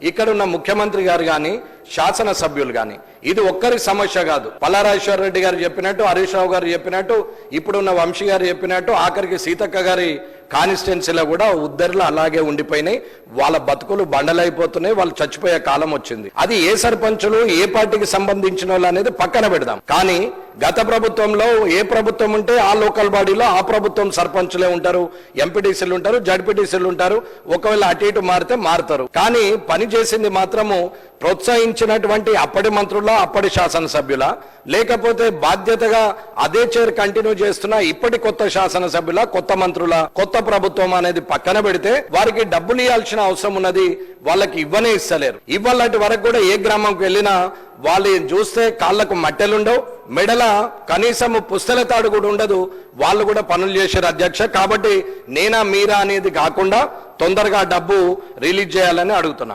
ఇక్కడ ఉన్న ముఖ్యమంత్రి గారు కానీ శాసనసభ్యులు కానీ ఇది ఒక్కరి సమస్య కాదు. పల్లారాజేశ్వర రెడ్డి గారు చెప్పినట్టు, హరీష్ రావు గారు చెప్పినట్టు, ఇప్పుడున్న వంశీ గారు చెప్పినట్టు, ఆఖరికి సీతక్క గారి కాన్స్టిట్యున్సీలో కూడా ఉద్దరులు అలాగే ఉండిపోయినాయి. వాళ్ళ బతుకులు బండలైపోతున్నాయి, వాళ్ళు చచ్చిపోయే కాలం వచ్చింది. అది ఏ సర్పంచులు ఏ పార్టీకి సంబంధించిన వాళ్ళు అనేది పక్కన పెడదాం. కానీ గత ప్రభుత్వంలో ఏ ప్రభుత్వం ఉంటే ఆ లోకల్ బాడీలో ఆ ప్రభుత్వం సర్పంచులే ఉంటారు, ఎంపీటీసీలు ఉంటారు, జడ్పీటీసీలు ఉంటారు. ఒకవేళ అటు ఇటు మారితే మారుతారు. కానీ పని చేసింది మాత్రము ప్రోత్సహించినటువంటి అప్పటి మంత్రుల, అప్పటి శాసనసభ్యుల, లేకపోతే బాధ్యతగా అదే చైర్ కంటిన్యూ చేస్తున్న ఇప్పటి కొత్త శాసనసభ్యుల, కొత్త మంత్రుల, కొత్త ప్రభుత్వం అనేది పక్కన పెడితే వారికి డబ్బులు ఇవ్వాల్సిన అవసరం ఉన్నది, వాళ్ళకి ఇవ్వనే ఇస్తలేరు. ఇవ్వాలంటి వరకు కూడా ఏ గ్రామంకి వెళ్ళినా వాళ్ళు చూస్తే కాళ్లకు మట్టెలుండవు, మెడల కనీసం పుస్తల తాడు కూడా ఉండదు. వాళ్ళు కూడా పనులు చేశారు అధ్యక్ష. కాబట్టి నేనా మీరా అనేది కాకుండా తొందరగా డబ్బు రిలీజ్ చేయాలని అడుగుతున్నాం.